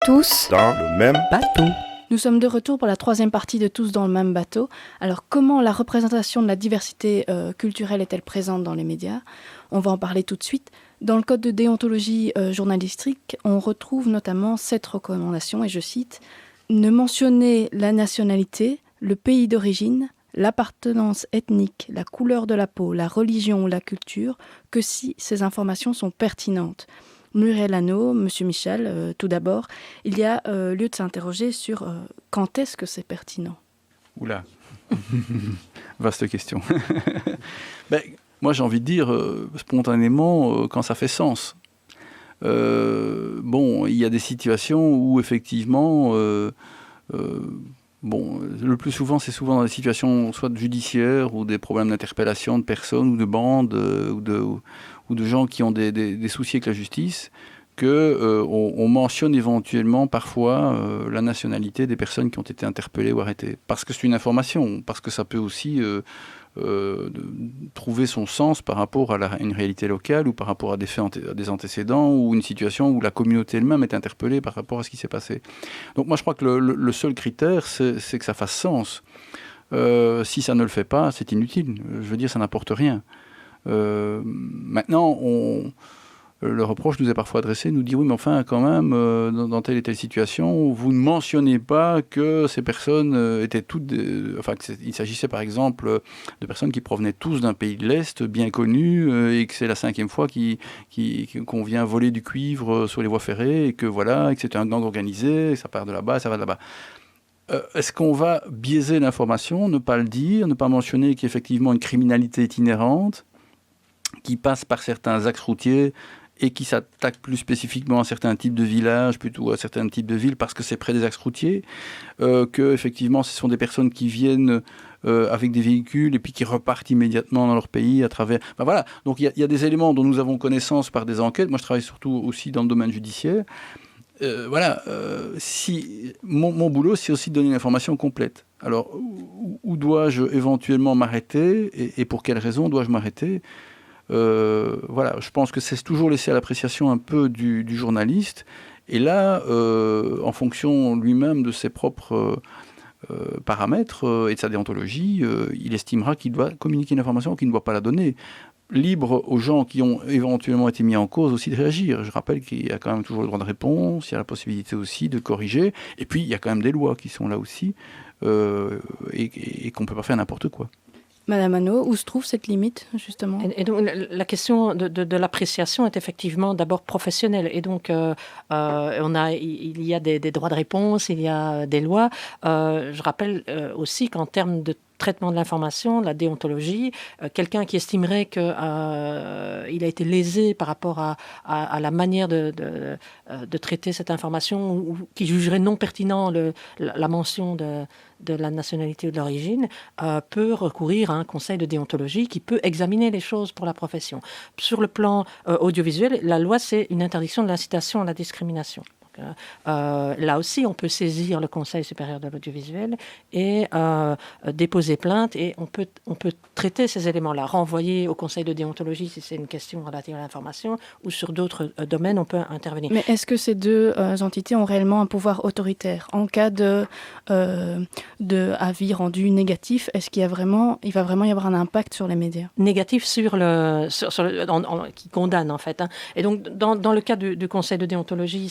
Tous dans le même bateau. Nous sommes de retour pour la troisième partie de Tous dans le même bateau. Alors, comment la représentation de la diversité culturelle est-elle présente dans les médias ? On va en parler tout de suite. Dans le code de déontologie journalistique, on retrouve notamment cette recommandation, et je cite, « Ne mentionner la nationalité, le pays d'origine, l'appartenance ethnique, la couleur de la peau, la religion ou la culture, que si ces informations sont pertinentes. » Muriel Hanot, Monsieur Michel, tout d'abord, il y a lieu de s'interroger sur quand est-ce que c'est pertinent. Oula, vaste question. Moi j'ai envie de dire spontanément quand ça fait sens. Il y a des situations où effectivement, le plus souvent c'est souvent dans des situations soit judiciaires ou des problèmes d'interpellation de personnes ou de bandes ou de gens qui ont des soucis avec la justice, qu'on mentionne éventuellement parfois la nationalité des personnes qui ont été interpellées ou arrêtées. Parce que c'est une information, parce que ça peut aussi trouver son sens par rapport à une réalité locale ou par rapport à des faits, à des antécédents ou une situation où la communauté elle-même est interpellée par rapport à ce qui s'est passé. Donc moi je crois que le seul critère, c'est que ça fasse sens. Si ça ne le fait pas, c'est inutile. Je veux dire, ça n'apporte rien. Maintenant, le reproche nous est parfois adressé, nous dit oui, mais enfin, quand même, dans telle et telle situation, vous ne mentionnez pas que ces personnes étaient toutes... il s'agissait par exemple de personnes qui provenaient tous d'un pays de l'Est, bien connu, et que c'est la 5e fois qu'on vient voler du cuivre sur les voies ferrées, et que c'était un gang organisé, et ça part de là-bas, ça va de là-bas. Est-ce qu'on va biaiser l'information, ne pas le dire, ne pas mentionner qu'il y a effectivement une criminalité itinérante qui passe par certains axes routiers et qui s'attaque plus spécifiquement à certains types de villages, plutôt à certains types de villes, parce que c'est près des axes routiers, que effectivement ce sont des personnes qui viennent avec des véhicules et puis qui repartent immédiatement dans leur pays à travers... Donc il y a des éléments dont nous avons connaissance par des enquêtes. Moi je travaille surtout aussi dans le domaine judiciaire. Mon boulot, c'est aussi de donner une information complète. Alors, où dois-je éventuellement m'arrêter et pour quelles raisons dois-je m'arrêter ? Je pense que c'est toujours laissé à l'appréciation un peu du journaliste. Et là, en fonction lui-même de ses propres paramètres et de sa déontologie, il estimera qu'il doit communiquer une information ou qu'il ne doit pas la donner. Libre aux gens qui ont éventuellement été mis en cause aussi de réagir. Je rappelle qu'il y a quand même toujours le droit de réponse, il y a la possibilité aussi de corriger. Et puis, il y a quand même des lois qui sont là aussi et qu'on ne peut pas faire n'importe quoi. Madame Hanot, où se trouve cette limite, justement ? Et donc, la question de l'appréciation est effectivement d'abord professionnelle. Et donc, il y a des droits de réponse, il y a des lois. Je rappelle aussi qu'en termes de traitement de l'information, la déontologie, quelqu'un qui estimerait qu'il a été lésé par rapport à la manière de traiter cette information ou qui jugerait non pertinent la mention de la nationalité ou de l'origine, peut recourir à un conseil de déontologie qui peut examiner les choses pour la profession. Sur le plan audiovisuel, la loi, c'est une interdiction de l'incitation à la discrimination. Là aussi, on peut saisir le Conseil supérieur de l'audiovisuel et déposer plainte et on peut traiter ces éléments-là, renvoyer au Conseil de déontologie si c'est une question relative à l'information ou sur d'autres domaines, on peut intervenir. Mais est-ce que ces deux entités ont réellement un pouvoir autoritaire ? En cas de avis rendu négatif, est-ce qu'il va vraiment y avoir un impact sur les médias ? Négatif qui condamne en fait. Et donc, dans le cas du Conseil de déontologie,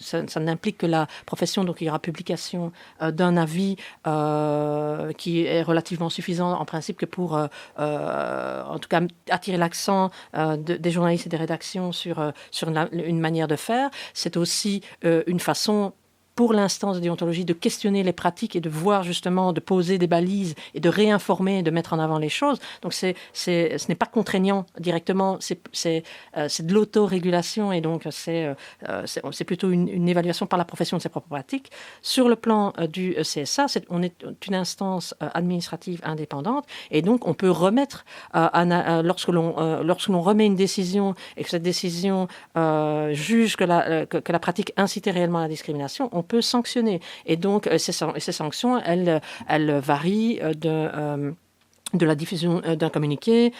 ça n'implique que la profession, donc il y aura publication d'un avis qui est relativement suffisant en principe que pour, en tout cas, attirer l'accent des journalistes et des rédactions sur une manière de faire. C'est aussi une façon pour l'instance de déontologie de questionner les pratiques et de voir justement, de poser des balises et de réinformer, de mettre en avant les choses. Donc ce n'est pas contraignant directement, c'est de l'autorégulation et donc c'est plutôt une évaluation par la profession de ses propres pratiques. Sur le plan du CSA, on est une instance administrative indépendante et donc on peut remettre, lorsque l'on remet une décision et que cette décision juge que la pratique incitait réellement à la discrimination, on peut sanctionner. Et donc, ces sanctions, elles varient de la diffusion d'un communiqué,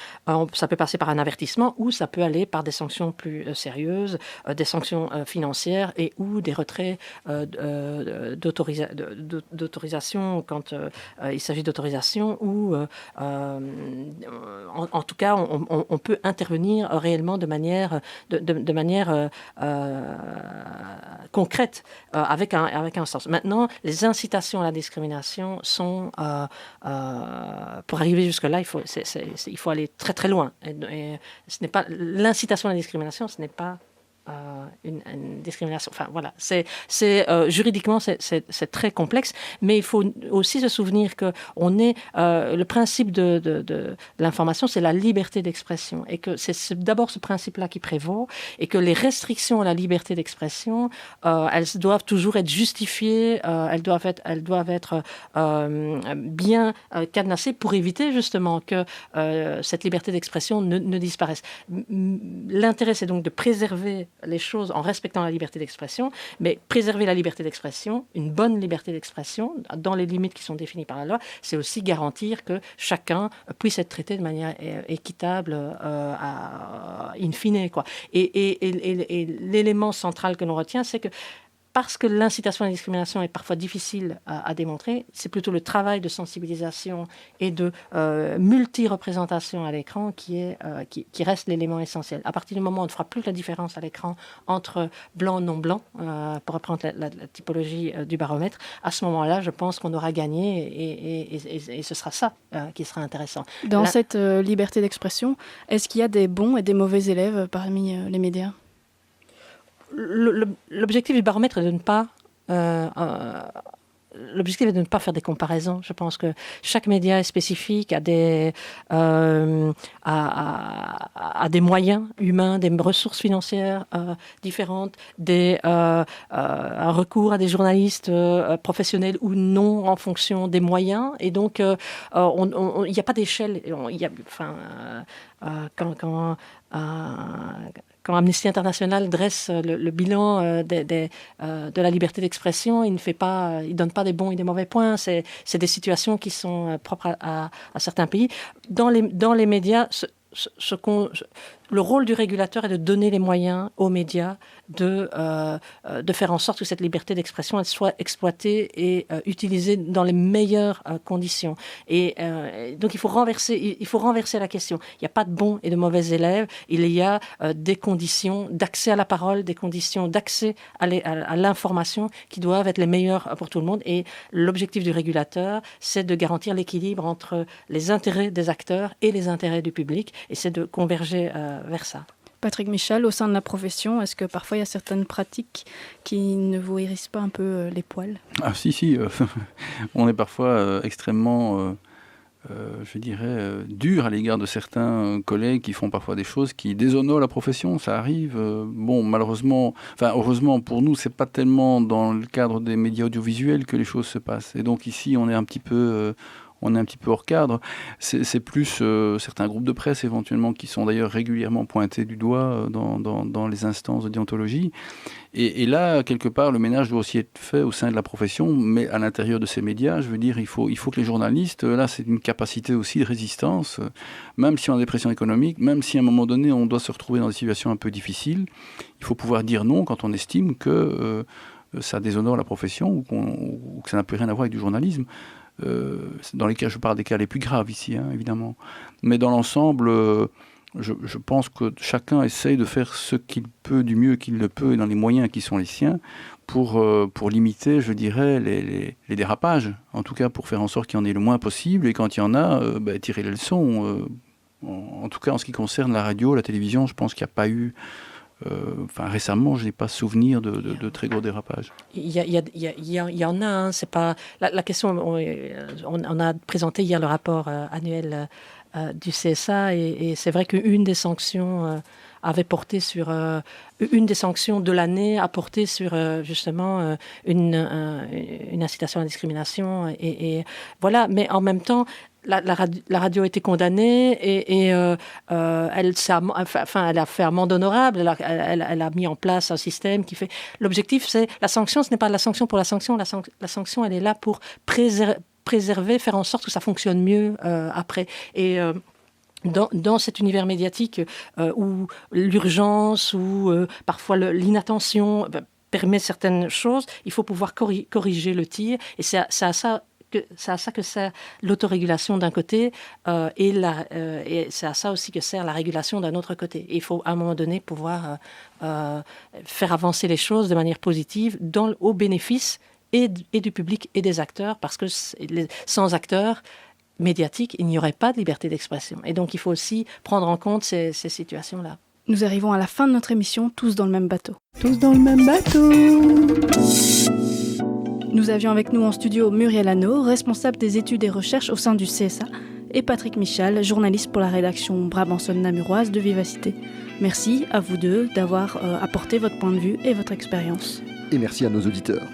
ça peut passer par un avertissement ou ça peut aller par des sanctions plus sérieuses, des sanctions financières et ou des retraits d'autorisation quand il s'agit d'autorisation ou en tout cas on peut intervenir réellement de manière concrète avec un sens. Maintenant, les incitations à la discrimination sont pour arriver jusque-là, il faut aller très très loin. Et ce n'est pas l'incitation à la discrimination, ce n'est pas une discrimination. Enfin voilà, juridiquement c'est très complexe, mais il faut aussi se souvenir que le principe de l'information, c'est la liberté d'expression, et que c'est d'abord ce principe-là qui prévaut, et que les restrictions à la liberté d'expression, elles doivent toujours être justifiées, elles doivent être bien cadenassées pour éviter justement que cette liberté d'expression ne disparaisse. L'intérêt, c'est donc de préserver les choses en respectant la liberté d'expression, mais préserver la liberté d'expression, une bonne liberté d'expression, dans les limites qui sont définies par la loi, c'est aussi garantir que chacun puisse être traité de manière équitable in fine, quoi. Et l'élément central que l'on retient, c'est que parce que l'incitation à la discrimination est parfois difficile à démontrer, c'est plutôt le travail de sensibilisation et de multi-représentation à l'écran qui reste l'élément essentiel. À partir du moment où on ne fera plus la différence à l'écran entre blanc et non blanc, pour reprendre la typologie du baromètre, à ce moment-là, je pense qu'on aura gagné et ce sera ça qui sera intéressant. Dans cette liberté d'expression, est-ce qu'il y a des bons et des mauvais élèves parmi les médias ? L'objectif du baromètre est de ne pas faire des comparaisons. Je pense que chaque média est spécifique, a des moyens humains, des ressources financières différentes, un recours à des journalistes professionnels ou non en fonction des moyens. Et donc, il n'y a pas d'échelle. Quand Amnesty International dresse le bilan de la liberté d'expression, il ne donne pas des bons et des mauvais points. C'est des situations qui sont propres à certains pays. Dans les médias, le rôle du régulateur est de donner les moyens aux médias de faire en sorte que cette liberté d'expression elle soit exploitée et utilisée dans les meilleures conditions. Et donc il faut renverser la question. Il n'y a pas de bons et de mauvais élèves. Il y a des conditions d'accès à la parole, des conditions d'accès à l'information qui doivent être les meilleures pour tout le monde. Et l'objectif du régulateur, c'est de garantir l'équilibre entre les intérêts des acteurs et les intérêts du public. Et c'est de converger vers ça. Patrick Michal, au sein de la profession, est-ce que parfois il y a certaines pratiques qui ne vous hérissent pas un peu les poils ? Ah si, on est parfois extrêmement, je dirais, dur à l'égard de certains collègues qui font parfois des choses qui déshonorent la profession, ça arrive. Malheureusement, heureusement pour nous, c'est pas tellement dans le cadre des médias audiovisuels que les choses se passent. Et donc ici, on est un petit peu hors cadre. C'est plus certains groupes de presse éventuellement qui sont d'ailleurs régulièrement pointés du doigt dans les instances de déontologie. Et là, quelque part, le ménage doit aussi être fait au sein de la profession, mais à l'intérieur de ces médias, je veux dire, il faut que les journalistes, là, c'est une capacité aussi de résistance, même si on a des pressions économiques, même si à un moment donné, on doit se retrouver dans des situations un peu difficiles, il faut pouvoir dire non quand on estime que ça déshonore la profession ou que ça n'a plus rien à voir avec du journalisme. Dans les cas, je parle des cas les plus graves ici, évidemment. Mais dans l'ensemble, je pense que chacun essaye de faire ce qu'il peut du mieux qu'il le peut et dans les moyens qui sont les siens pour limiter, je dirais, les dérapages. En tout cas, pour faire en sorte qu'il y en ait le moins possible. Et quand il y en a, tirer les leçons. En tout cas, en ce qui concerne la radio, la télévision, je pense qu'il n'y a pas eu... récemment, je n'ai pas souvenir de très gros dérapages. Il y en a. C'est pas la question. On a présenté hier le rapport annuel du CSA et c'est vrai qu'une des sanctions avait porté sur une des sanctions de l'année a porté sur justement une incitation à la discrimination et voilà. Mais en même temps. La radio a été condamnée et elle a fait amende honorable. Elle a mis en place un système qui fait... L'objectif, c'est... La sanction, ce n'est pas la sanction pour la sanction. La sanction, elle est là pour préserver, faire en sorte que ça fonctionne mieux après. Et dans cet univers médiatique où l'urgence ou parfois l'inattention permet certaines choses, il faut pouvoir corriger le tir. Et c'est à ça que sert l'autorégulation d'un côté et c'est à ça aussi que sert la régulation d'un autre côté. Et il faut à un moment donné pouvoir faire avancer les choses de manière positive au bénéfice et du public et des acteurs, parce que sans acteurs médiatiques, il n'y aurait pas de liberté d'expression. Et donc il faut aussi prendre en compte ces situations-là. Nous arrivons à la fin de notre émission, tous dans le même bateau. Tous dans le même bateau. Nous avions avec nous en studio Muriel Hanot, responsable des études et recherches au sein du CSA, et Patrick Michal, journaliste pour la rédaction brabançonne-namuroise de Vivacité. Merci à vous deux d'avoir apporté votre point de vue et votre expérience. Et merci à nos auditeurs.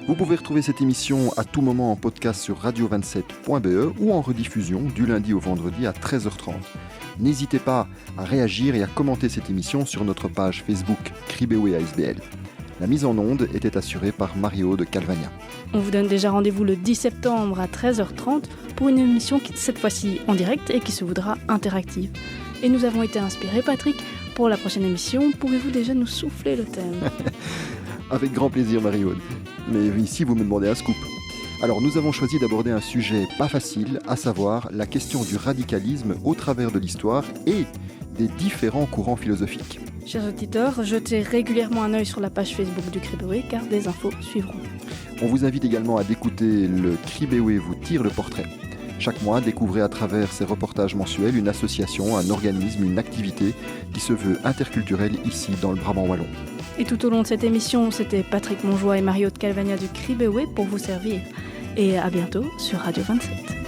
Vous pouvez retrouver cette émission à tout moment en podcast sur radio27.be ou en rediffusion du lundi au vendredi à 13h30. N'hésitez pas à réagir et à commenter cette émission sur notre page Facebook Cribewe ASBL. La mise en onde était assurée par Mario de Calvania. On vous donne déjà rendez-vous le 10 septembre à 13h30 pour une émission qui cette fois-ci en direct et qui se voudra interactive. Et nous avons été inspirés, Patrick, pour la prochaine émission. Pouvez-vous déjà nous souffler le thème ? Avec grand plaisir, Mario. Mais ici, vous me demandez un scoop. Alors, nous avons choisi d'aborder un sujet pas facile, à savoir la question du radicalisme au travers de l'histoire et des différents courants philosophiques. Chers auditeurs, jetez régulièrement un œil sur la page Facebook du Cribewe car des infos suivront. On vous invite également à d'écouter le Cribewe vous tire le portrait. Chaque mois, découvrez à travers ces reportages mensuels une association, un organisme, une activité qui se veut interculturelle ici dans le Brabant wallon. Et tout au long de cette émission, c'était Patrick Monjoie et Mario de Calvania du Cribewe pour vous servir. Et à bientôt sur Radio 27.